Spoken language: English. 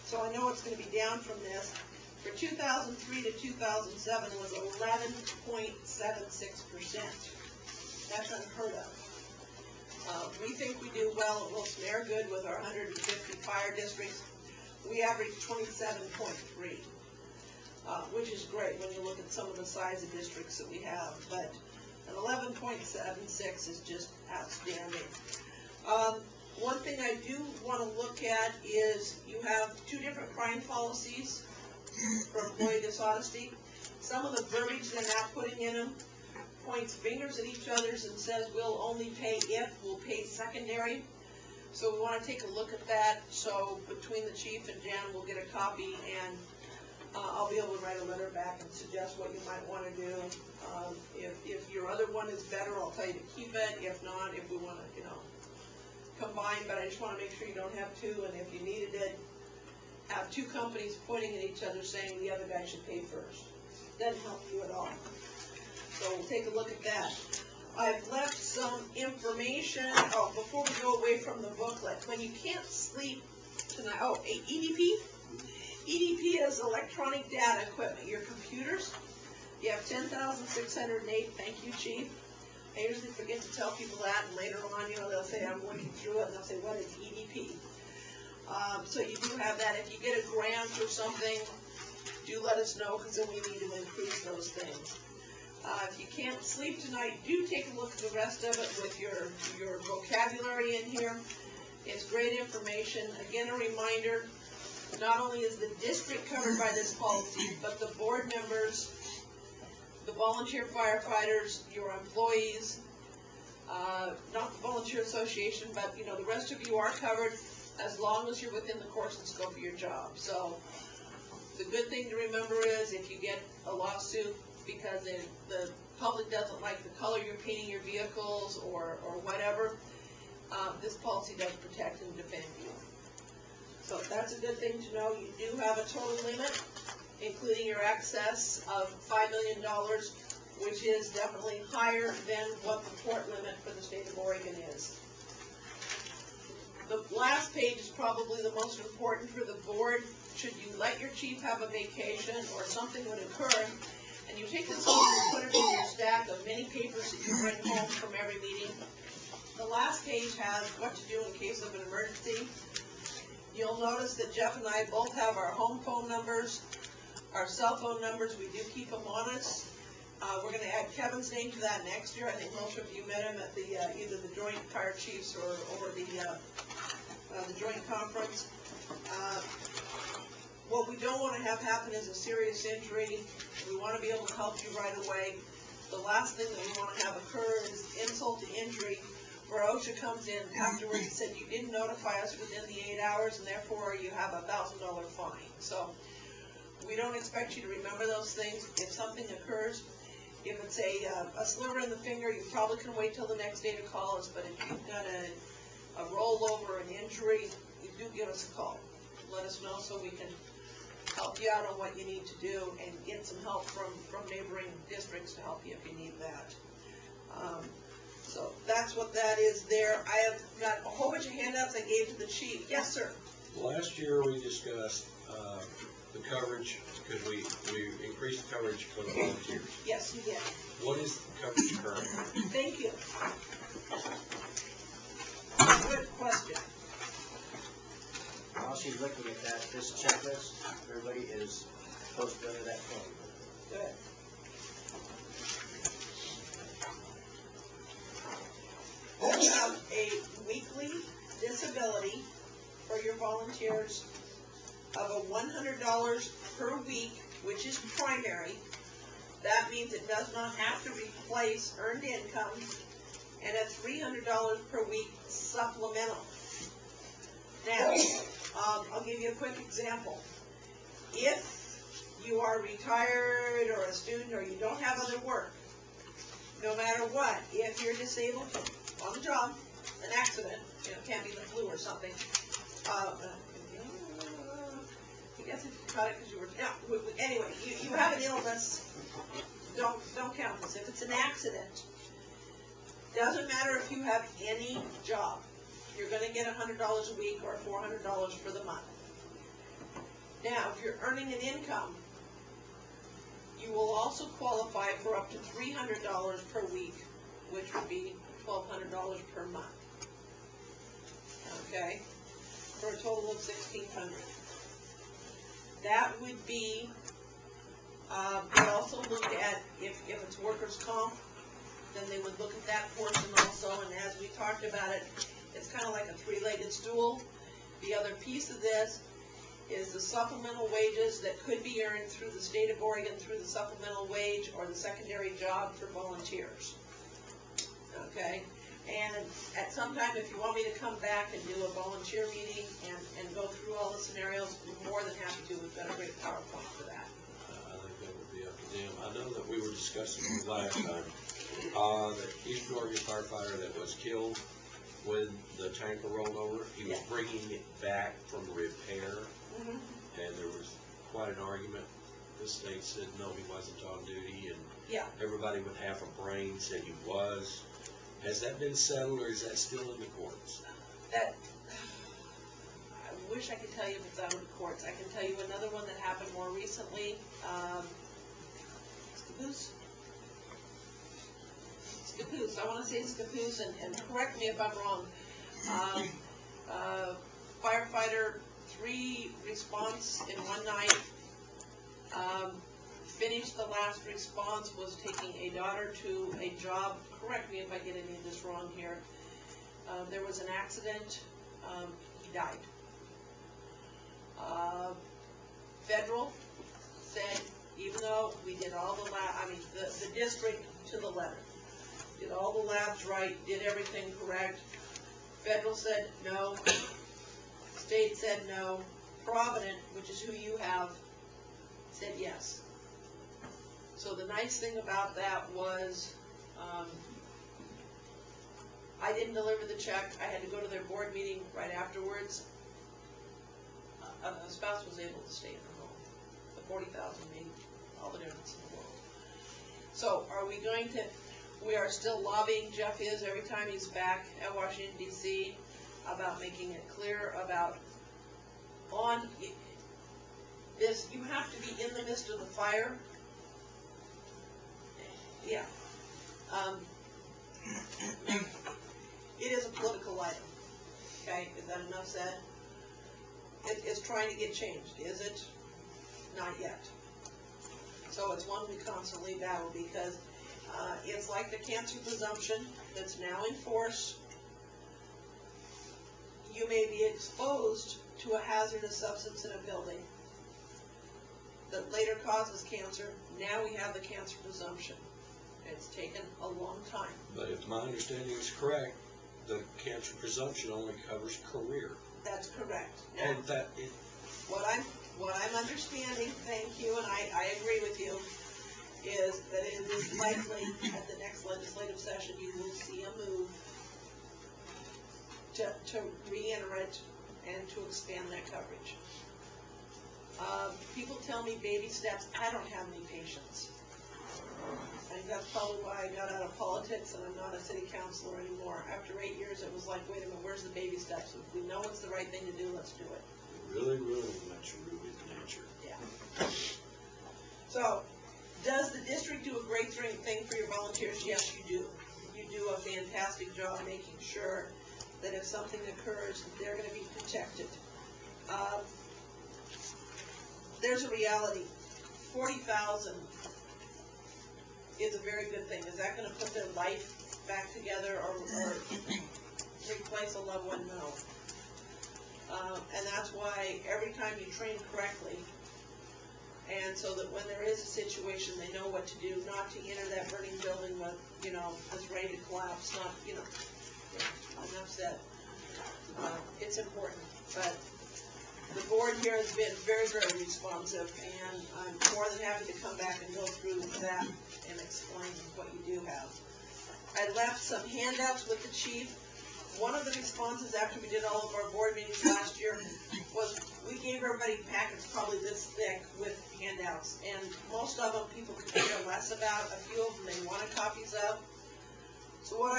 So I know it's going to be down from this. For 2003 to 2007 was 11.76%. That's unheard of. We think we do well at Wilson Air Good with our 150 fire districts. We average 27.3, which is great when you look at some of the size of districts that we have. But an 11.76 is just outstanding. One thing I do want to look at is you have two different crime policies for employee dishonesty. Some of the verbiage they're not putting in them points fingers at each other's and says we'll only pay if, we'll pay secondary. So we want to take a look at that. So between the chief and Jan, we'll get a copy, and I'll be able to write a letter back and suggest what you might want to do. If your other one is better, I'll tell you to keep it. If not, if we want to, combine, but I just want to make sure you don't have two, and if you needed it, have two companies pointing at each other saying the other guy should pay first. Doesn't help you at all. So we'll take a look at that. I've left some information. Oh, before we go away from the booklet, when you can't sleep tonight, EDP? EDP is electronic data equipment. Your computers, you have 10,608, thank you, Chief. I usually forget to tell people that, and later on, they'll say, I'm looking through it, and they'll say, what is EDP? So you do have that. If you get a grant or something, do let us know, because then we need to increase those things. If you can't sleep tonight, do take a look at the rest of it with your vocabulary in here. It's great information. Again, a reminder, not only is the district covered by this policy, but the board members, the volunteer firefighters, your employees, not the volunteer association, but the rest of you are covered as long as you're within the course and scope of your job. So the good thing to remember is if you get a lawsuit because the public doesn't like the color you're painting your vehicles or whatever, this policy does protect and defend you. So that's a good thing to know. You do have a total limit, including your excess of $5 million, which is definitely higher than what the port limit for the state of Oregon is. The last page is probably the most important for the board. Should you let your chief have a vacation or something would occur, and you take this home and put it in your stack of many papers that you bring home from every meeting, the last page has what to do in case of an emergency. You'll notice that Jeff and I both have our home phone numbers, our cell phone numbers. We do keep them on us. We're going to add Kevin's name to that next year. I think most of you met him at the either the Joint Fire Chiefs or the Joint Conference. What we don't want to have happen is a serious injury. We want to be able to help you right away. The last thing that we want to have occur is insult to injury, where OSHA comes in afterwards and said you didn't notify us within the 8 hours, and therefore you have a $1,000 fine. So we don't expect you to remember those things. If something occurs, if it's a sliver in the finger, you probably can wait till the next day to call us. But if you've got a rollover, an injury, you do give us a call. Let us know so we can help you out on what you need to do and get some help from neighboring districts to help you if you need that. So that's what that is there. I have got a whole bunch of handouts I gave to the chief. Yes, sir. Last year we discussed the coverage because we increased the coverage for the volunteers. Yes, you did. What is the coverage currently? Thank you. Good question. While she's looking at that, this checklist, everybody is supposed to go to that point. Good. We have a weekly disability for your volunteers of a $100 per week, which is primary. That means it does not have to replace earned income, and a $300 per week supplemental. Now, I'll give you a quick example. If you are retired or a student or you don't have other work, no matter what, if you're disabled on the job, an accident, it can't be the flu or something. I guess if you cut it because you were, anyway, you have an illness, don't count this. If it's an accident, doesn't matter if you have any job, you're going to get $100 a week or $400 for the month. Now, if you're earning an income, you will also qualify for up to $300 per week, which would be $1,200 per month. Okay, for a total of $1,600. That would be. They also look at if it's workers' comp, then they would look at that portion also. And as we talked about it, it's kind of like a three-legged stool. The other piece of this is the supplemental wages that could be earned through the state of Oregon through the supplemental wage or the secondary job for volunteers. Okay? And at some time, if you want me to come back and do a volunteer meeting and go through all the scenarios, I'm more than happy to. We've got a great PowerPoint for that. I think that would be up to them. I know that we were discussing last time, the Eastern Oregon firefighter that was killed when the tanker rolled over, he was bringing it back from repair, and there was quite an argument. The state said no, he wasn't on duty, and everybody with half a brain said he was. Has that been settled, or is that still in the courts? That, I wish I could tell you if it's out of the courts. I can tell you another one that happened more recently. Scappoose. I want to say Scappoose, and correct me if I'm wrong. Firefighter 3 response in one night. Finished the last response, was taking a daughter to a job. Correct me if I get any of this wrong here. There was an accident. He died. Federal said, even though we did all the the district to the letter, did all the labs right, did everything correct. Federal said no. State said no. Provident, which is who you have, said yes. So the nice thing about that was I didn't deliver the check. I had to go to their board meeting right afterwards. A spouse was able to stay in her home. The $40,000 made all the difference in the world. So are we going to, we are still lobbying, Jeff is, every time he's back at Washington, D.C., about making it clear about on this, you have to be in the midst of the fire. Yeah. It is a political item. Okay, is that enough said? It's trying to get changed, is it? Not yet. So it's one we constantly battle because it's like the cancer presumption that's now in force. You may be exposed to a hazardous substance in a building that later causes cancer. Now we have the cancer presumption. It's taken a long time. But if my understanding is correct, the cancer presumption only covers career. That's correct. Now, And that it, what I'm understanding, thank you, and I agree with you, is that it is likely at the next legislative session you will see a move to re-enter it and to expand that coverage. People tell me baby steps. I don't have any patience. I think that's probably why I got out of politics and I'm not a city councilor anymore. After 8 years, it was like, wait a minute, where's the baby steps? If we know it's the right thing to do, let's do it. really wants to root in nature. Yeah. So, does the district do a great thing for your volunteers? Yes, you do. You do a fantastic job making sure that if something occurs, they're going to be protected. There's a reality. 40,000 is a very good thing. Is that going to put their life back together or replace a loved one? No. And that's why every time you train correctly, and so that when there is a situation, they know what to do, not to enter that burning building with, that's ready to collapse, not, enough said. It's important, but the board here has been very, very responsive, and I'm more than happy to come back and go through that and explain what you do have. I left some handouts with the chief. One of the responses after we did all of our board meetings last year was we gave everybody packets probably this thick with handouts, and most of them people could care less about. A few of them they wanted copies of. So what